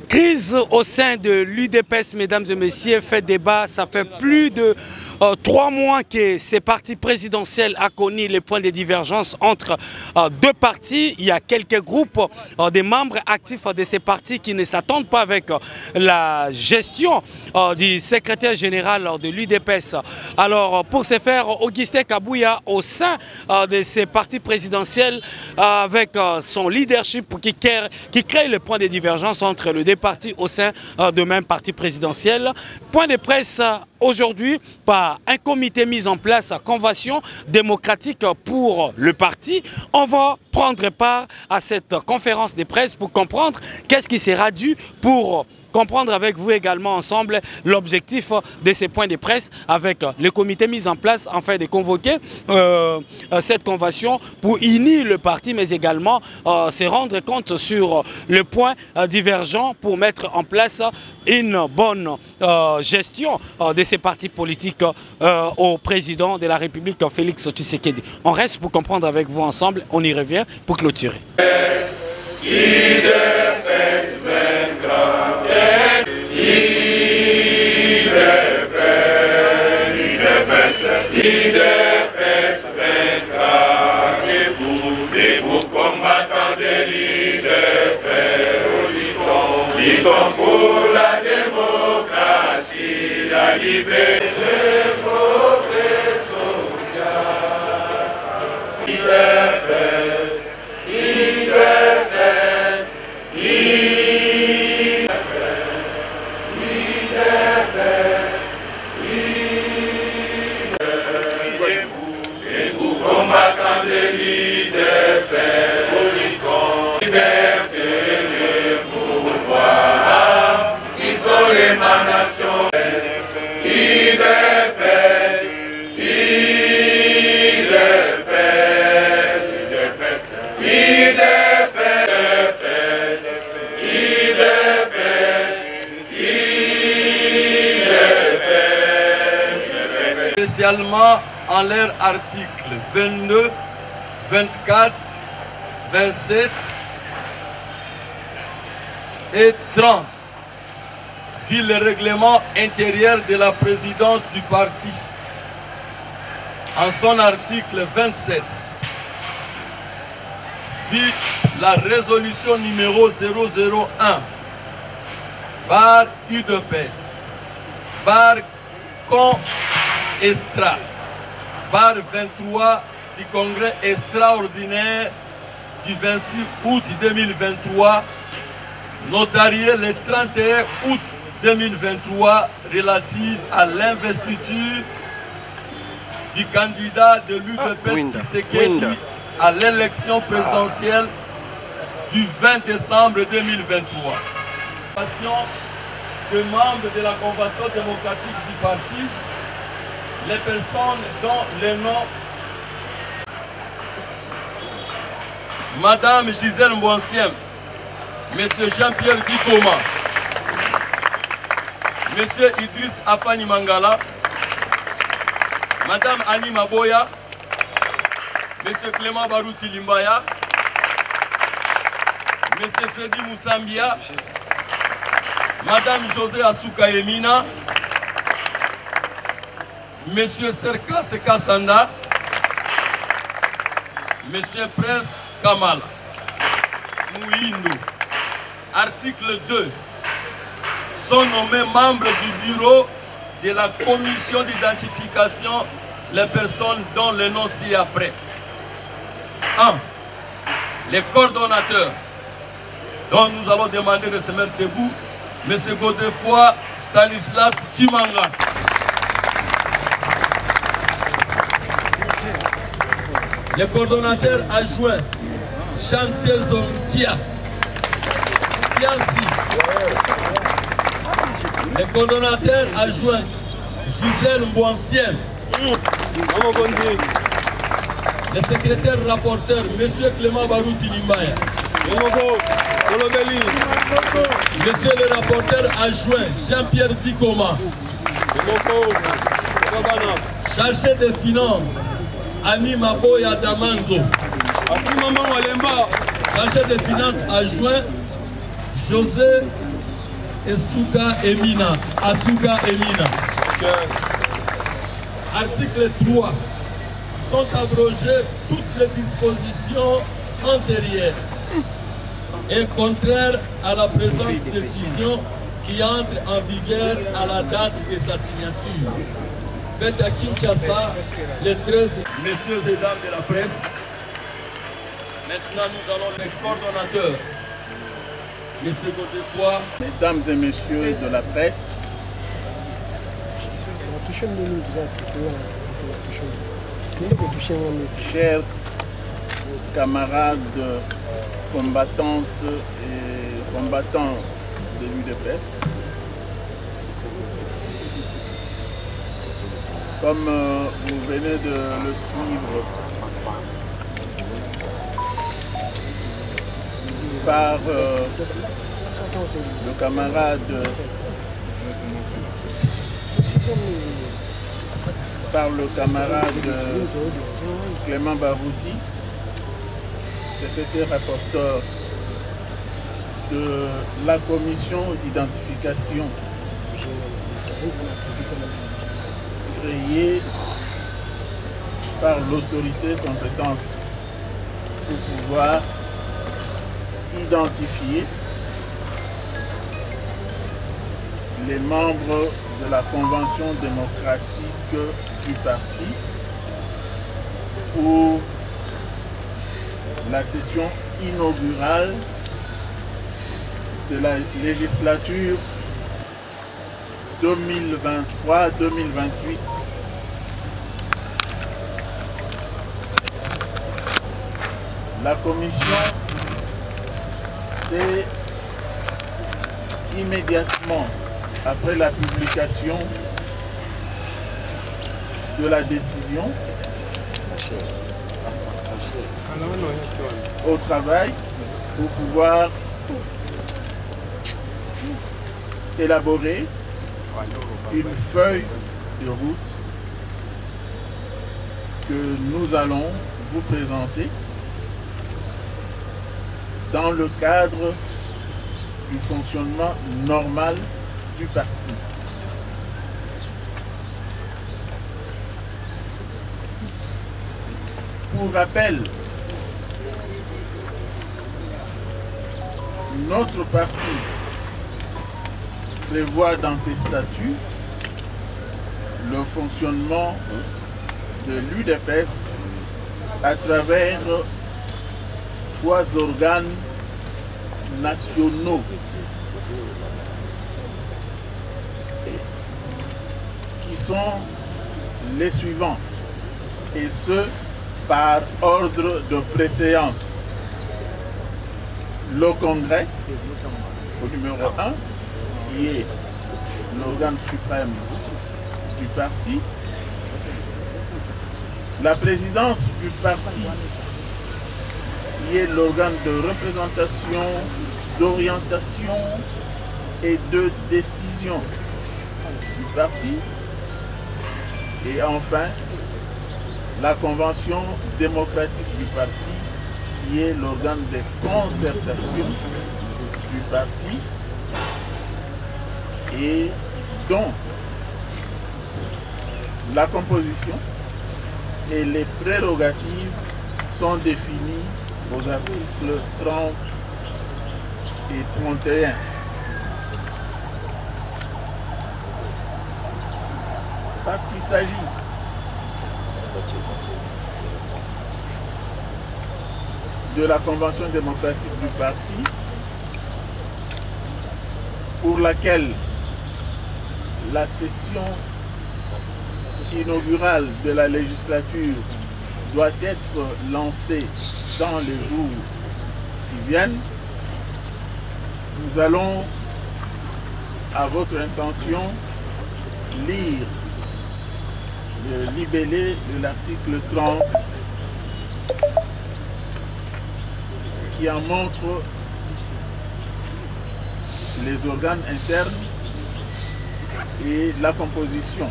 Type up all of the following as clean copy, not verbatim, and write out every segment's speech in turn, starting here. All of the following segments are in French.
Crise au sein de l'UDPS, mesdames et messieurs, fait débat. Ça fait plus de 3 mois que ces partis présidentiels ont connu les points de divergence entre deux partis. Il y a quelques groupes des membres actifs de ces partis qui ne s'attendent pas avec la gestion du secrétaire général de l'UDPS. Alors, pour ce faire, Augustin Kabouya, au sein de ces partis présidentiels, avec son leadership qui crée le point de divergence entre les deux partis au sein de même parti présidentiel. Point de presse aujourd'hui par un comité mis en place, convention démocratique pour le parti. On va prendre part à cette conférence de presse pour comprendre qu'est-ce qui sera dû pour comprendre avec vous également ensemble l'objectif de ces points de presse avec le comité mis en place afin de convoquer cette convention pour unir le parti mais également se rendre compte sur le point divergent pour mettre en place une bonne gestion de ces partis politiques au président de la République Félix Tshisekedi. On reste pour comprendre avec vous ensemble, on y revient pour clôturer. l'UDPS vaincra, debout combattant de l'UDPS, luttons pour la démocratie, la liberté, le progrès social. l'UDPS, l'UDPS, combattant de l'UDPS, liberté, le pouvoir, qui sont l'émanation. UDPS, UDPS, UDPS, UDPS, spécialement en leur article 22, 24, 27 et 30, vu le règlement intérieur de la présidence du parti. En son article 27, vu la résolution numéro 001 par UDPS, par Con-Estra, par 23 du congrès extraordinaire du 26 août 2023, notarié le 31 août 2023, relative à l'investiture du candidat de l'UDPS Tshisekedi à l'élection présidentielle du 20 décembre 2023. De membres de la Convention démocratique du parti, les personnes dont les noms Madame Gisèle Mboansiem, Monsieur Jean-Pierre Dikoma, Monsieur Idriss Afani Mangala, Madame Annie Maboya, Monsieur Clément Barouti Limbaya, Monsieur Freddy Moussambia, Madame José Asuka Emina, Monsieur Serkas Kassanda, Monsieur Prince Kamala Mouindo. Article 2. Sont nommés membres du bureau de la commission d'identification les personnes dont le nom ci-après. 1. Les coordonnateurs dont nous allons demander de se mettre debout. Monsieur Godefroy Stanislas Chimanga. Les coordonnateurs adjoints Chantezon Kia. Les coordonnateurs adjoints Gisèle Mboansiem. Le secrétaire rapporteur Monsieur Clément Barouti Limbaya. Monsieur le rapporteur adjoint Jean-Pierre Dikoma. Chargé des finances Ami Maboya Damanzo. Chargé des finances adjoint José Asuka Emina. Article 3. Sont abrogées toutes les dispositions antérieures et contraires à la présente décision qui entre en vigueur à la date de sa signature. Faite à Kinshasa le 13. Messieurs et dames de la presse, maintenant nous allons les coordonnateurs. Monsieur Godefroy. Mesdames et messieurs de la presse, chers camarades combattantes et combattants de l'UDPS, comme vous venez de le suivre par le camarade Clément Barouti, secrétaire rapporteur de la commission d'identification créée par l'autorité compétente pour pouvoir identifier les membres de la convention démocratique du parti pour la session inaugurale de la législature 2023-2028. La commission s'est immédiatement après la publication de la décision au travail pour pouvoir élaborer une feuille de route que nous allons vous présenter dans le cadre du fonctionnement normal du parti. Pour rappel, notre parti prévoit dans ses statuts le fonctionnement de l'UDPS à travers 3 organes nationaux qui sont les suivants, et ce par ordre de préséance. Le Congrès, au numéro 1, qui est l'organe suprême du parti. La présidence du parti, qui est l'organe de représentation, d'orientation et de décision du parti. Et enfin, la convention démocratique du parti, qui est l'organe de concertation du parti et dont la composition et les prérogatives sont définies aux articles 30 et 31. Parce qu'il s'agit de la convention démocratique du parti pour laquelle la session inaugurale de la législature doit être lancée dans les jours qui viennent. Nous allons, à votre intention, lire le libellé de l'article 30 qui en montre les organes internes et la composition.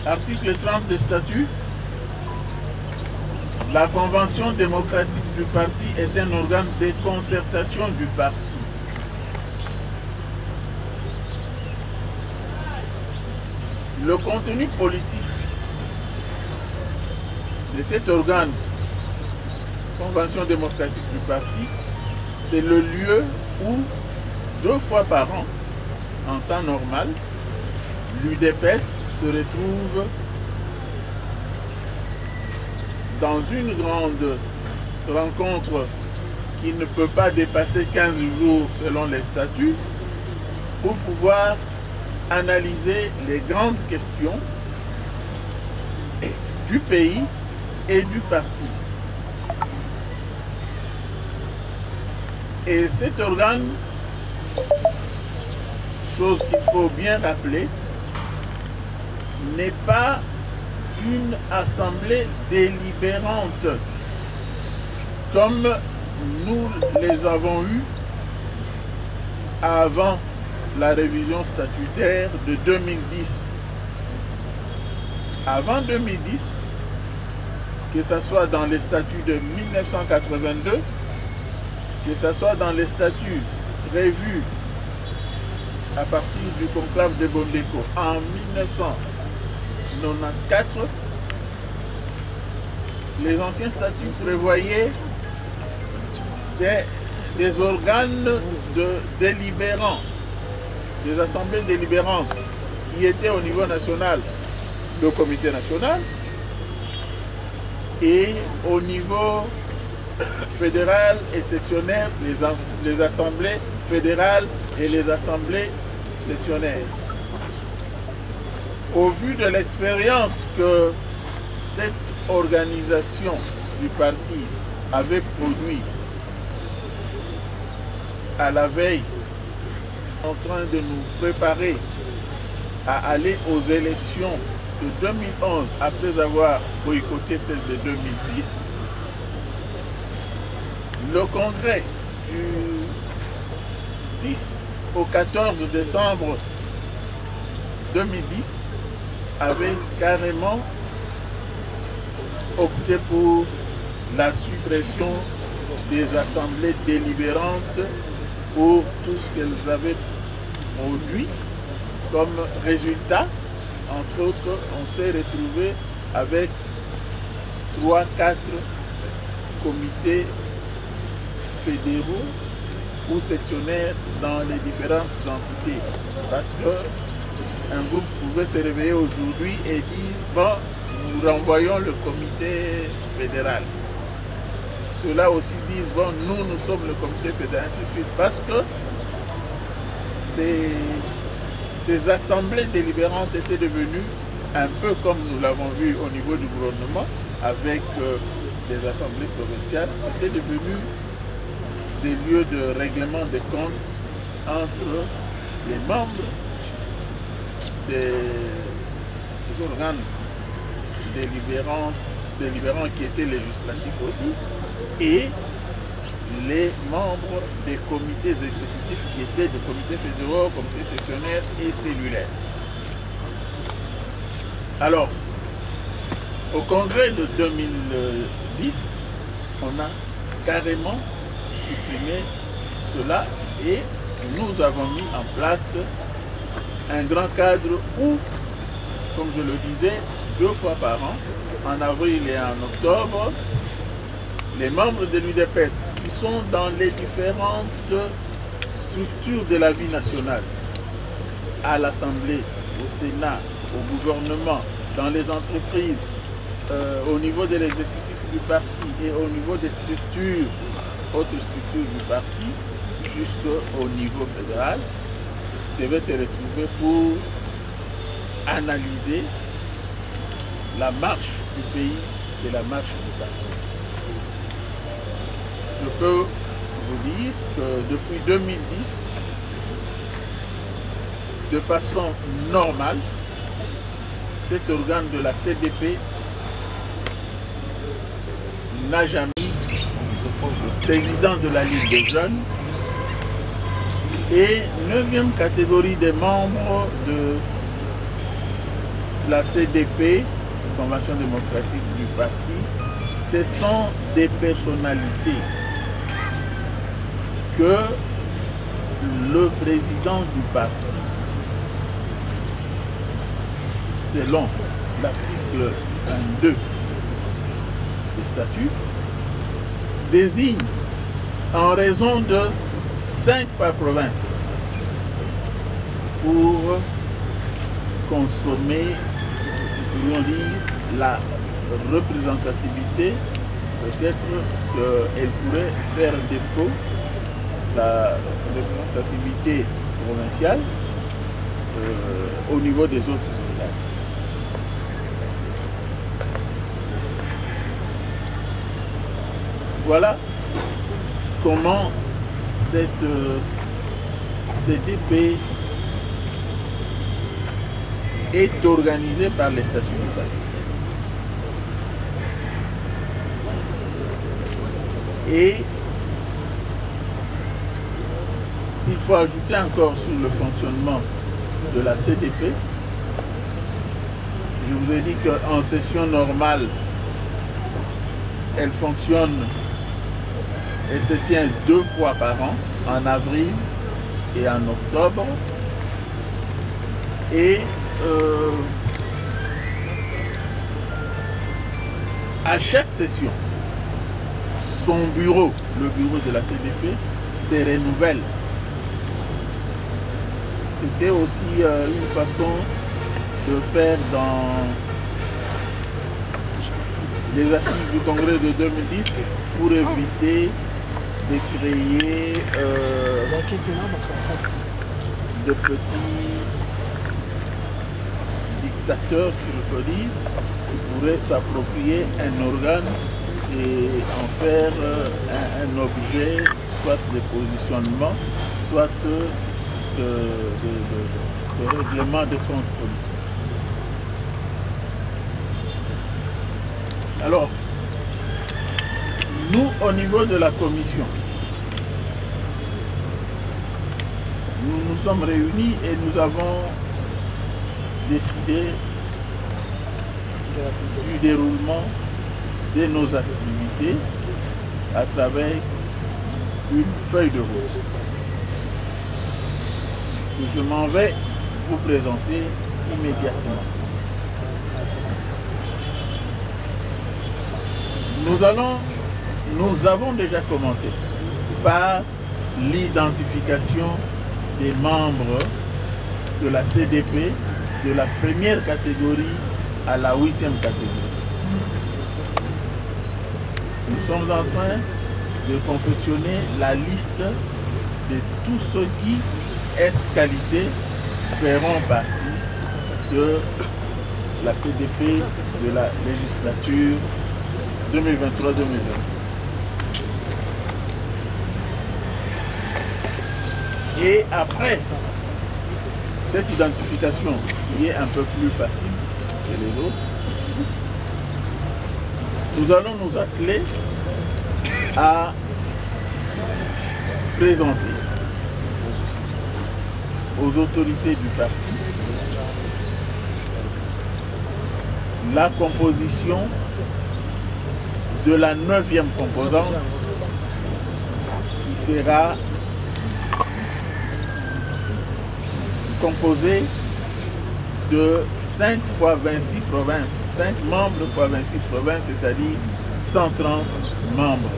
Article 30 des statuts. La convention démocratique du parti est un organe de concertation du parti. Le contenu politique de cet organe, convention démocratique du parti, c'est le lieu où 2 fois par an, en temps normal, l'UDPS se retrouve dans une grande rencontre qui ne peut pas dépasser 15 jours selon les statuts pour pouvoir analyser les grandes questions du pays et du parti. Et cet organe, chose qu'il faut bien rappeler, n'est pas une assemblée délibérante comme nous les avons eues avant la révision statutaire de 2010. Avant 2010, que ce soit dans les statuts de 1982, que ce soit dans les statuts revus à partir du conclave de Bondeko en 1994, les anciens statuts prévoyaient des organes délibérants, des assemblées délibérantes qui étaient au niveau national, le comité national, et au niveau fédéral et sectionnaire, les assemblées fédérales et les assemblées sectionnaires. Au vu de l'expérience que cette organisation du parti avait produit à la veille, en train de nous préparer à aller aux élections de 2011 après avoir boycotté celle de 2006, le congrès du 10 au 14 décembre 2010 avait carrément opté pour la suppression des assemblées délibérantes pour tout ce qu'elles avaient produit comme résultat. Entre autres, on s'est retrouvé avec 3-4 comités fédéraux ou sectionnaires dans les différentes entités. Parce qu'un groupe pouvait se réveiller aujourd'hui et dire « bon, nous renvoyons le comité fédéral ». Ceux-là aussi disent « bon, nous sommes le comité fédéral », ainsi de suite. Parce que ces assemblées délibérantes étaient devenues un peu comme nous l'avons vu au niveau du gouvernement avec les assemblées provinciales. C'était devenu des lieux de règlement de comptes entre les membres des organes délibérants qui étaient législatifs aussi et les membres des comités exécutifs qui étaient des comités fédéraux, comités sectionnaires et cellulaires. Alors, au congrès de 2010, on a carrément supprimé cela et nous avons mis en place un grand cadre où, comme je le disais, 2 fois par an, en avril et en octobre, les membres de l'UDPS qui sont dans les différentes structures de la vie nationale, à l'Assemblée, au Sénat, au gouvernement, dans les entreprises, au niveau de l'exécutif du parti et au niveau des structures, autres structures du parti, jusqu'au niveau fédéral, devaient se retrouver pour analyser la marche du pays et la marche du parti. Je peux vous dire que depuis 2010, de façon normale, cet organe de la CDP Najami, le président de la Ligue des jeunes, et 9e catégorie des membres de la CDP, Convention démocratique du parti. Ce sont des personnalités que le président du parti, selon l'article 22 des statuts, désigne en raison de 5 par province pour consommer, pourrions dire, la représentativité. Peut-être qu'elle pourrait faire défaut, la représentativité provinciale, au niveau des autres organes. Voilà comment cette CDP est organisée par les statuts du parti. Et s'il faut ajouter encore sur le fonctionnement de la CDP, je vous ai dit qu'en session normale, elle fonctionne et se tient 2 fois par an, en avril et en octobre. Et à chaque session, son bureau, le bureau de la CDP, se renouvelle. C'était aussi une façon de faire dans les assises du congrès de 2010 pour éviter de créer de petits dictateurs, si je peux dire, qui pourraient s'approprier un organe et en faire un objet, soit de positionnement, soit de règlement de comptes politiques. Alors, nous, au niveau de la commission, nous nous sommes réunis et nous avons décidé du déroulement de nos activités à travers une feuille de route que je m'en vais vous présenter immédiatement. Nous avons déjà commencé par l'identification des membres de la CDP de la première catégorie à la 8e catégorie. Nous sommes en train de confectionner la liste de tous ceux qui, ès-qualité, feront partie de la CDP de la législature 2023-2024. Et après cette identification qui est un peu plus facile que les autres, nous allons nous atteler à présenter aux autorités du parti la composition de la 9e composante qui sera composée de 5 fois 26 provinces, 5 membres fois 26 provinces, c'est-à-dire 130 membres.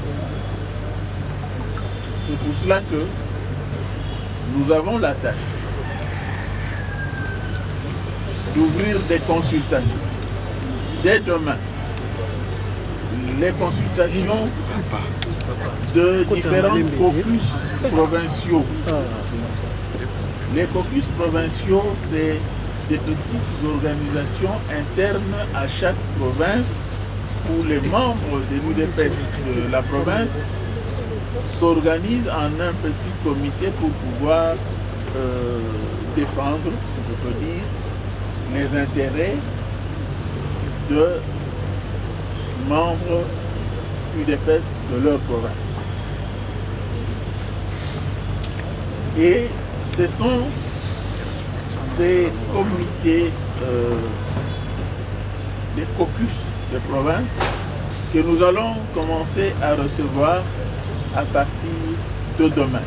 C'est pour cela que nous avons la tâche d'ouvrir des consultations. Dès demain, les consultations de différents caucus provinciaux. Les caucus provinciaux, c'est des petites organisations internes à chaque province où les membres de l'UDPS de la province s'organisent en un petit comité pour pouvoir défendre, si je peux dire, les intérêts de membres UDPS de leur province. Et ce sont ces comités des caucus de province que nous allons commencer à recevoir à partir de demain.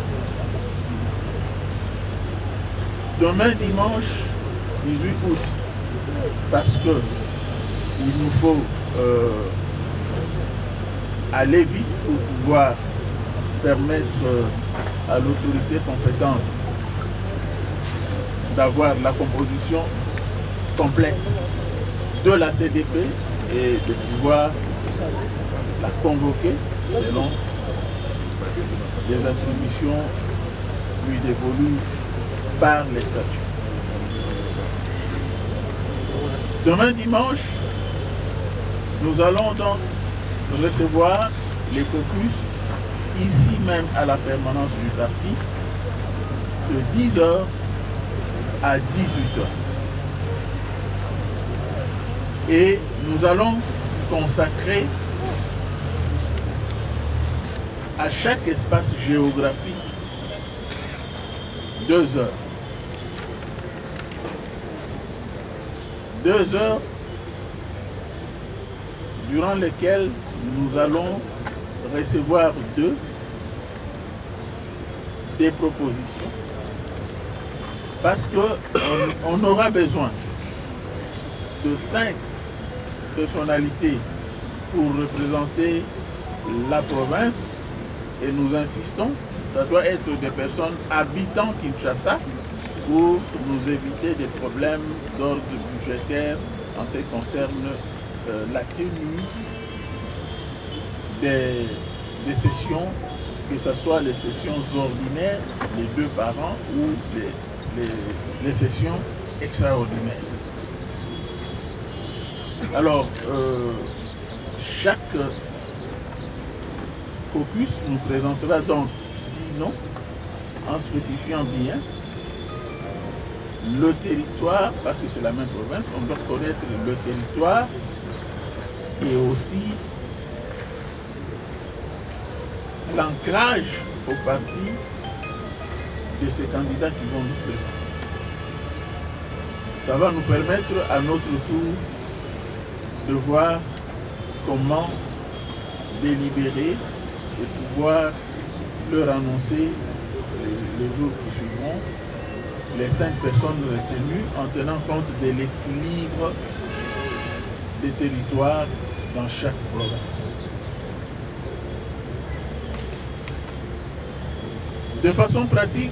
Demain dimanche 18 août, parce que il nous faut aller vite pour pouvoir permettre à l'autorité compétente d'avoir la composition complète de la CDP et de pouvoir la convoquer selon les attributions lui dévolues par les statuts. Demain dimanche, nous allons donc recevoir les caucus ici même à la permanence du parti de 10h à 18h. Et nous allons consacrer à chaque espace géographique 2 heures. 2 heures durant lesquelles nous allons recevoir des propositions, parce qu'on aura besoin de 5 personnalités pour représenter la province, et nous insistons, ça doit être des personnes habitant Kinshasa pour nous éviter des problèmes d'ordre budgétaire en ce qui concerne la tenue des sessions, que ce soit les sessions ordinaires, les 2 par an, ou les sessions extraordinaires. Alors, chaque caucus nous présentera donc 10 noms en spécifiant bien le territoire, parce que c'est la même province, on doit connaître le territoire et aussi l'ancrage au parti de ces candidats qui vont nous présenter. Ça va nous permettre à notre tour de voir comment délibérer et pouvoir leur annoncer les jours qui suivront les 5 personnes retenues en tenant compte de l'équilibre des territoires dans chaque province. De façon pratique,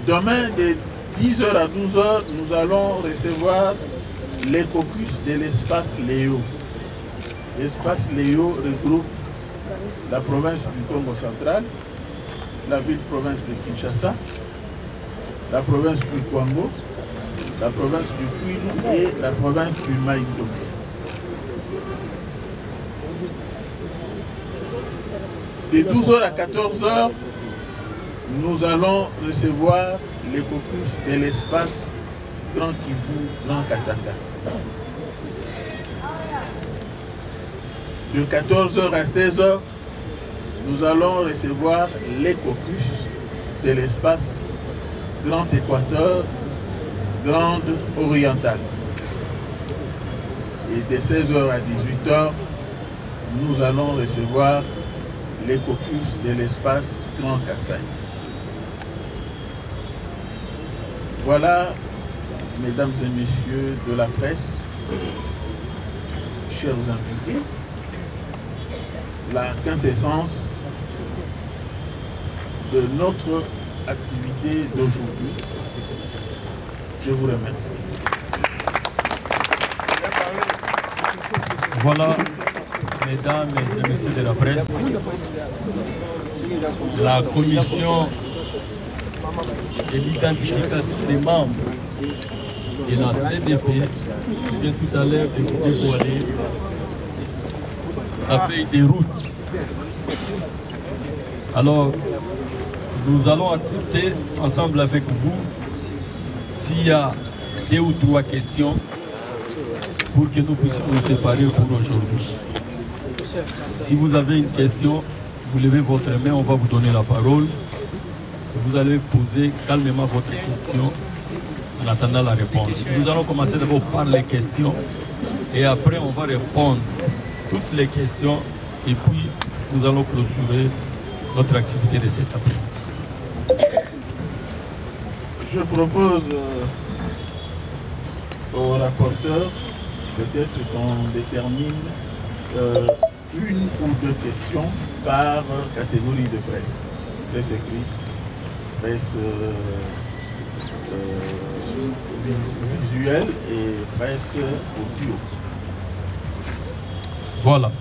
demain de 10h à 12h, nous allons recevoir les caucus de l'espace Léo. L'espace Léo regroupe la province du Congo central, la ville-province de Kinshasa, la province du Kwango, la province du Kwilu et la province du Maï-Ndombe. De 12h à 14h, nous allons recevoir les caucus de l'espace Grand Kivu, Grand Katanga. De 14h à 16h, nous allons recevoir les caucus de l'espace Grand Équateur, Grande Orientale. Et de 16h à 18h, nous allons recevoir les caucus de l'espace Grand Kassai. Voilà, mesdames et messieurs de la presse, chers invités, la quintessence de notre activité d'aujourd'hui. Je vous remercie. Voilà, mesdames et messieurs de la presse, la commission de l'identification des membres de la CDP, je viens tout à l'heure de vous dévoiler sa feuille de route. Alors, nous allons accepter ensemble avec vous s'il y a 2 ou 3 questions pour que nous puissions nous séparer pour aujourd'hui. Si vous avez une question, vous levez votre main, on va vous donner la parole. Vous allez poser calmement votre question en attendant la réponse. Nous allons commencer d'abord par les questions et après on va répondre toutes les questions et puis nous allons clôturer notre activité de cet après-midi. Je propose au rapporteur peut-être qu'on détermine une ou deux questions par catégorie de presse. Presse écrite, presse visuelle et presse audio. Voilà.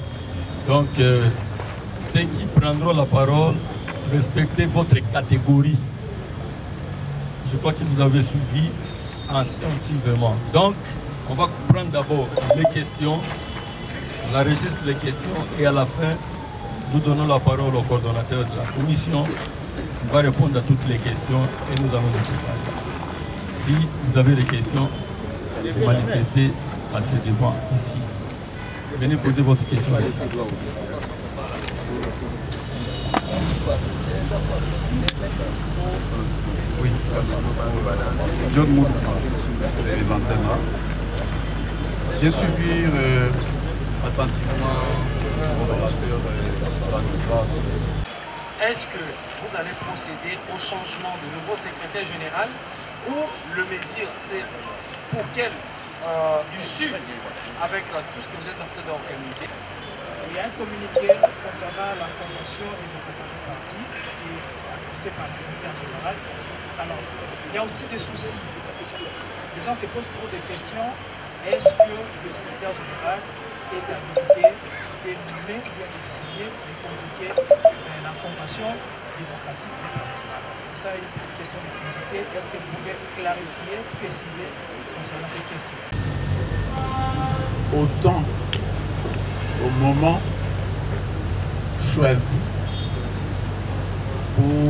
Donc, ceux qui prendront la parole, respectez votre catégorie. Je crois que vous avez suivi attentivement. Donc, on va prendre d'abord les questions, on enregistre les questions et à la fin, nous donnons la parole au coordonnateur de la commission. Il va répondre à toutes les questions et nous allons nous séparer. Si vous avez des questions, vous manifestez, passez devant ici. Venez poser votre question ici. Oui, John Moudou, éventuellement. J'ai suivi attentivement l'orateur Stanislas. Est-ce que vous allez procéder au changement de nouveau secrétaire général ou le Mésir, c'est pour quelle issue avec tout ce que vous êtes en train d'organiser? Il y a un communiqué concernant la convention démocratique du parti qui est annoncé par le secrétaire général. Alors, il y a aussi des soucis. Les gens se posent trop de questions. Est-ce que le secrétaire général est habilité de nommer, bien de signer, de convoquer la convention démocratique du parti? C'est ça une question de curiosité. Est-ce que vous pouvez clarifier, préciser concernant cette question? Autant au moment choisi pour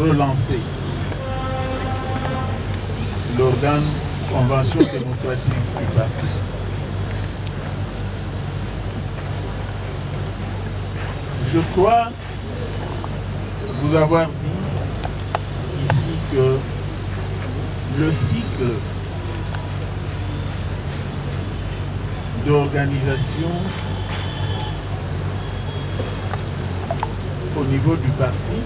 relancer l'organe convention démocratique du parti. Je crois vous avoir dit ici que le cycle d'organisation au niveau du parti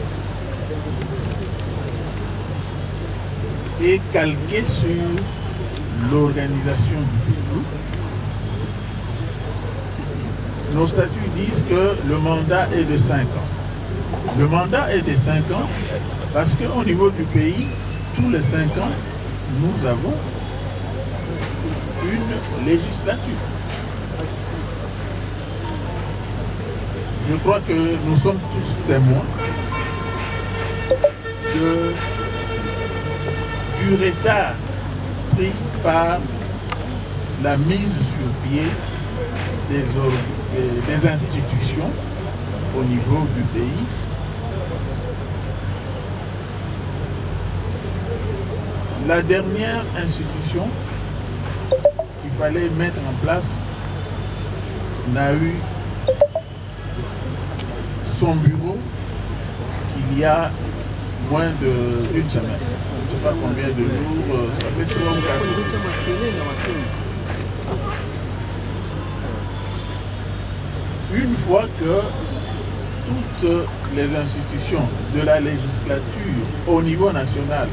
est calqué sur l'organisation du pays. Nos statuts disent que le mandat est de 5 ans. Le mandat est de 5 ans parce qu'au niveau du pays, tous les 5 ans, nous avons une législature. Je crois que nous sommes tous témoins du retard pris par la mise sur pied des institutions au niveau du pays. La dernière institution qu'il fallait mettre en place n'a eu son bureau qu'il y a moins d'une semaine. Je ne sais pas combien de jours, ça fait 3 ou 4 jours. Une fois que toutes les institutions de la législature au niveau national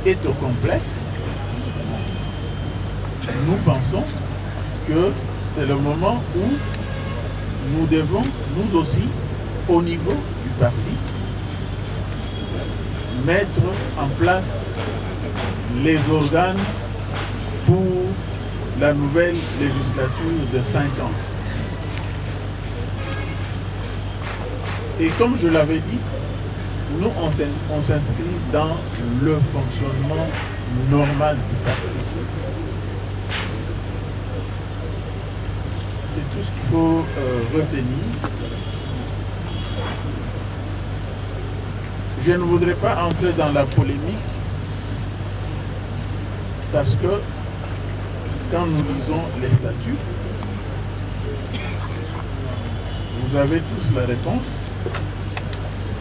est au complet, nous pensons que c'est le moment où nous devons, nous aussi, au niveau du parti, mettre en place les organes pour la nouvelle législature de 5 ans. Et comme je l'avais dit, nous, on s'inscrit dans le fonctionnement normal du parti. C'est tout ce qu'il faut retenir. Je ne voudrais pas entrer dans la polémique Parce que quand nous lisons les statuts, vous avez tous la réponse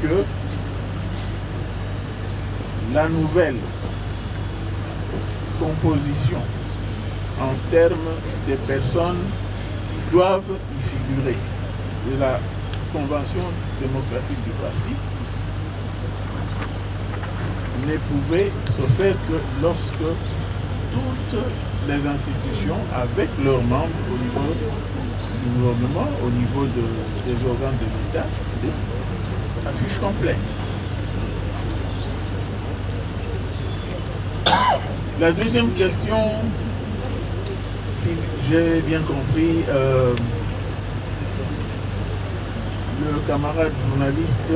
que la nouvelle composition en termes des personnes qui doivent y figurer de la Convention démocratique du parti ne pouvait se faire que lorsque toutes les institutions, avec leurs membres au niveau du gouvernement, au niveau des organes de l'État, affichent complet. La deuxième question, si j'ai bien compris, le camarade journaliste...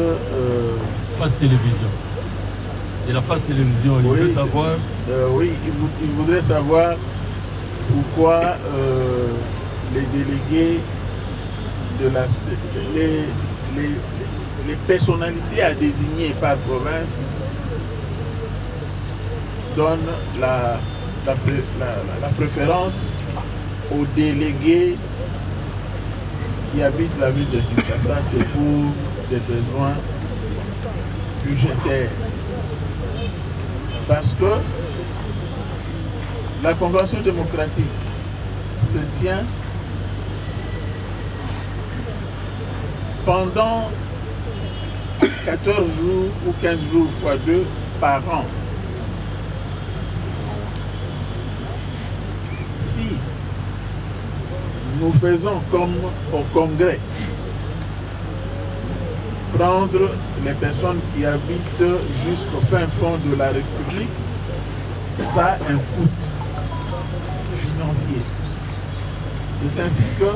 Face Télévision. Et la Face Télévision, il veut savoir... oui, il voudrait savoir pourquoi les délégués de la... les personnalités à désigner par province donnent la préférence aux délégués qui habitent la ville de Kinshasa. C'est pour des besoins budgétaires. Parce que la Convention démocratique se tient pendant 14 jours ou 15 jours fois 2 par an. Si nous faisons comme au Congrès, prendre les personnes qui habitent jusqu'au fin fond de la République, ça a un coût financier. C'est ainsi que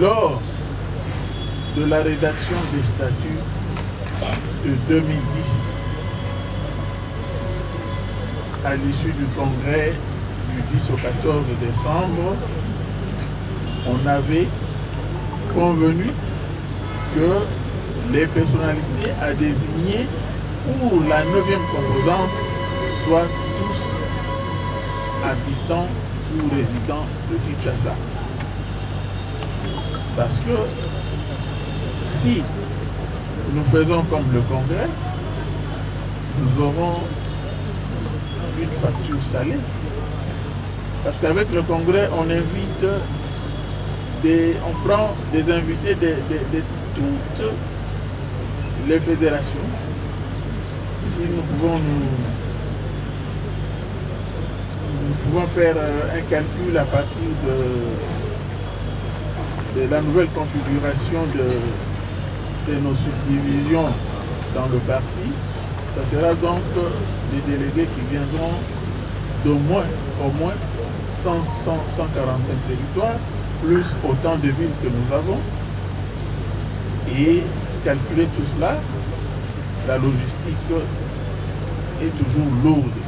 lors de la rédaction des statuts de 2010, à l'issue du congrès du 10 au 14 décembre, on avait convenu que les personnalités à désigner pour la 9e composante soient tous habitants ou résidents de Kinshasa. Parce que si nous faisons comme le Congrès, nous aurons une facture salée. Parce qu'avec le Congrès, on invite on prend des invités de toutes les fédérations. Si nous pouvons faire un calcul à partir de la nouvelle configuration de nos subdivisions dans le parti, ça sera donc des délégués qui viendront au moins 145 territoires, plus autant de villes que nous avons. Et calculer tout cela, la logistique est toujours lourde.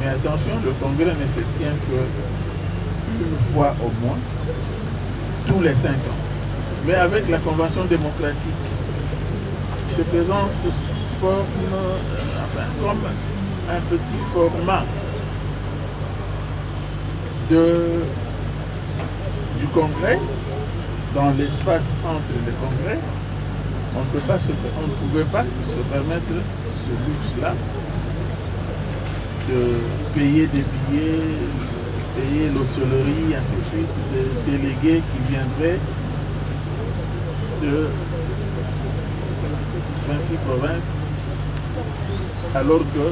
Mais attention, le congrès ne se tient qu'une fois au moins, tous les 5 ans. Mais avec la convention démocratique qui se présente sous forme, comme un petit format du congrès, dans l'espace entre les congrès, on ne pouvait pas se permettre ce luxe-là de payer des billets, payer l'hôtellerie, ainsi de suite, des délégués qui viendraient de 26 provinces, alors que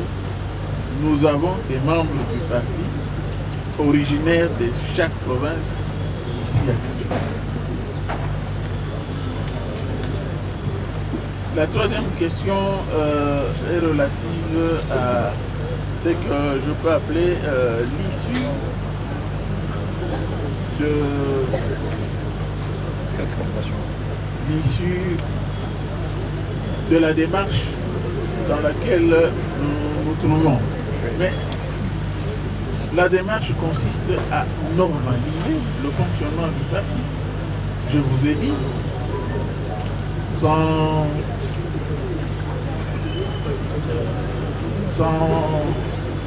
nous avons des membres du parti originaires de chaque province ici à Kinshasa. La troisième question est relative à ce que je peux appeler l'issue de cette convention. L'issue de la démarche dans laquelle nous nous trouvons. Mais la démarche consiste à normaliser le fonctionnement du parti. Je vous ai dit,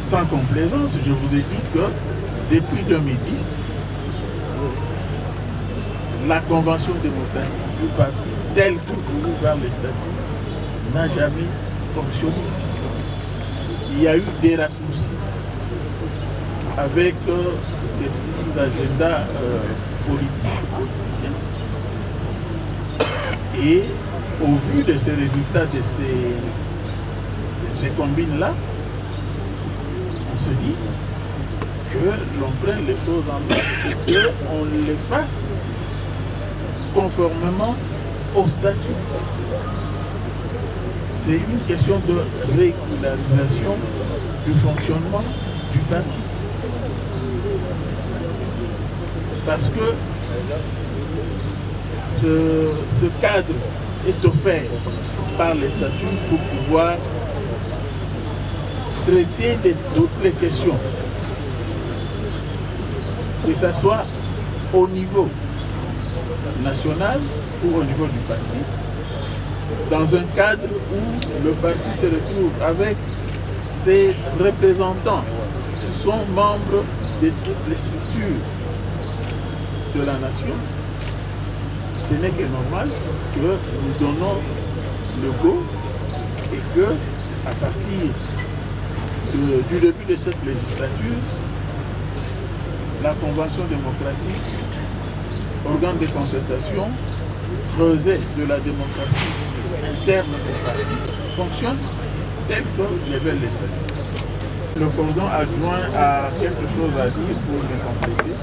sans complaisance, je vous ai dit que depuis 2010, la convention démocratique du parti, telle que voulue par les statuts, n'a jamais fonctionné. Il y a eu des raccourcis avec des petits agendas politiciens. Et au vu de ces résultats, de ces combines-là, on se dit que l'on prenne les choses en main et qu'on les fasse conformément au statut. C'est une question de régularisation du fonctionnement du parti. Parce que ce cadre est offert par les statuts pour pouvoir traiter de toutes les questions, que ce soit au niveau national ou au niveau du parti, dans un cadre où le parti se retrouve avec ses représentants qui sont membres de toutes les structures de la nation. Ce n'est que normal que nous donnons le go et que, à partir du début de cette législature, la Convention démocratique, organe de concertation, creuset de la démocratie interne du parti, fonctionne tel que le veulent les statuts. Le cordon adjoint a quelque chose à dire pour le compléter.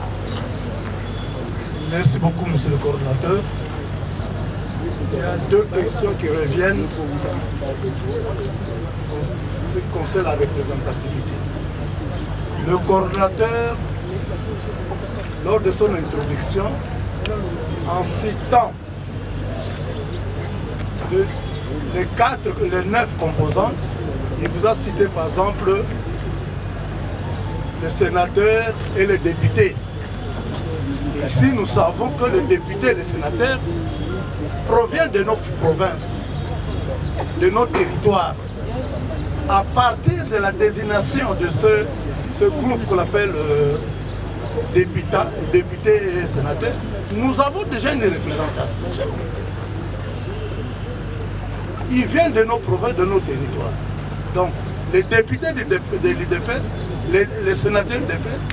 Merci beaucoup, monsieur le coordinateur. Il y a deux questions qui reviennent en ce qui concerne la représentativité. Le coordinateur, lors de son introduction, en citant les 9 composantes, il vous a cité par exemple les sénateurs et les députés. Et ici, nous savons que les députés et les sénateurs proviennent de nos provinces, de nos territoires. À partir de la désignation de ce groupe qu'on appelle députés et sénateurs, nous avons déjà une représentation. Ils viennent de nos provinces, de nos territoires. Donc, les députés de l'UDPS, les sénateurs de l'UDPS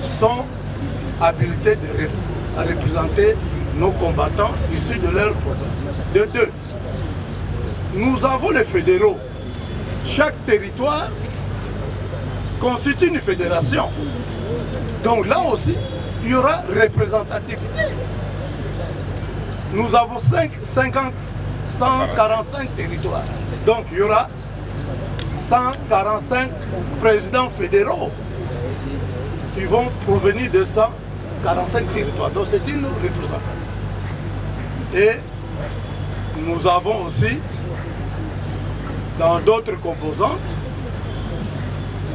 sont habilités à représenter nos combattants issus de leur province. De deux, nous avons les fédéraux. Chaque territoire constitue une fédération. Donc là aussi, il y aura représentativité. Nous avons 145 territoires. Donc il y aura 145 présidents fédéraux qui vont provenir de 145 territoires. Donc c'est une représentation. Et nous avons aussi, dans d'autres composantes,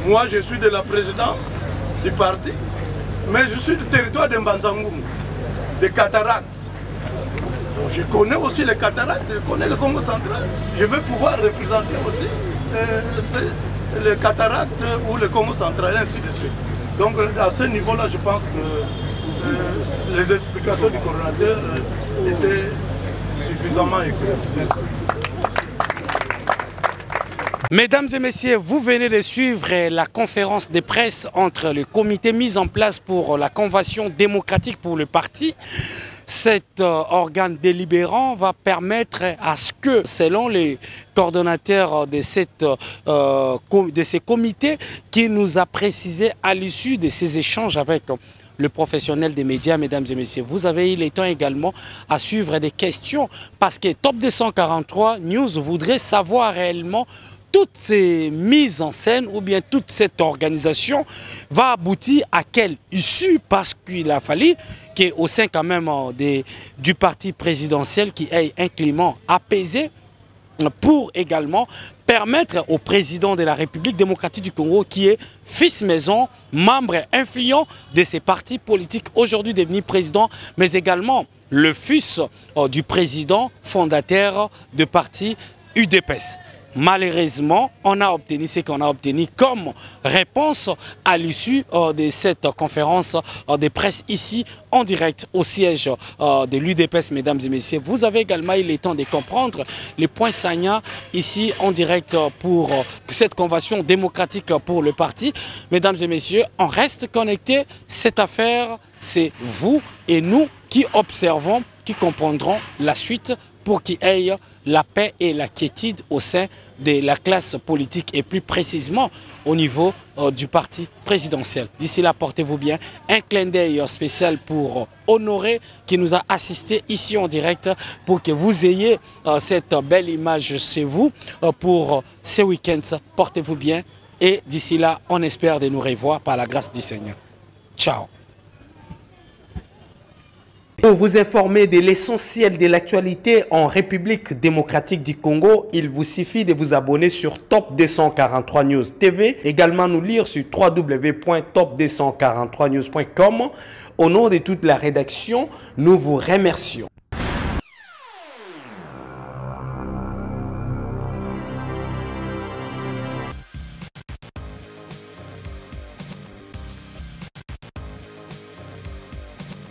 moi je suis de la présidence du parti, mais je suis du territoire de Mbanzangoum, des cataractes. Donc je connais aussi les cataractes, je connais le Congo central. Je vais pouvoir représenter aussi les cataractes ou le Congo central, ainsi de suite. Donc à ce niveau-là, je pense que les explications du coordonnateur étaient suffisamment éclairées. Merci. Mesdames et messieurs, vous venez de suivre la conférence de presse entre le comité mis en place pour la convention démocratique pour le parti. Cet organe délibérant va permettre à ce que, selon les coordonnateurs de ces comités, qui nous a précisé à l'issue de ces échanges avec le professionnel des médias, mesdames et messieurs, vous avez eu le temps également à suivre des questions parce que Top 243 News voudrait savoir réellement toutes ces mises en scène ou bien toute cette organisation va aboutir à quelle issue, parce qu'il a fallu qu'au sein quand même du parti présidentiel qui ait un climat apaisé pour également permettre au président de la République démocratique du Congo, qui est fils maison, membre influent de ces partis politiques aujourd'hui devenu président, mais également le fils du président fondateur du parti UDPS. malheureusement, on a obtenu ce qu'on a obtenu comme réponse à l'issue de cette conférence de presse ici en direct au siège de l'UDPS, mesdames et messieurs. Vous avez également eu le temps de comprendre les points saillants ici en direct pour cette convention démocratique pour le parti. Mesdames et messieurs, on reste connectés. Cette affaire, c'est vous et nous qui observons, qui comprendront la suite pour qu'il y ait la paix et la quiétude au sein de la classe politique et plus précisément au niveau du parti présidentiel. D'ici là, portez-vous bien. Un clin d'œil spécial pour Honoré qui nous a assisté ici en direct pour que vous ayez cette belle image chez vous pour ces week-ends. Portez-vous bien et d'ici là, on espère de nous revoir par la grâce du Seigneur. Ciao. Pour vous informer de l'essentiel de l'actualité en République démocratique du Congo, il vous suffit de vous abonner sur Top 243 News TV, également nous lire sur www.top243news.com. Au nom de toute la rédaction, nous vous remercions.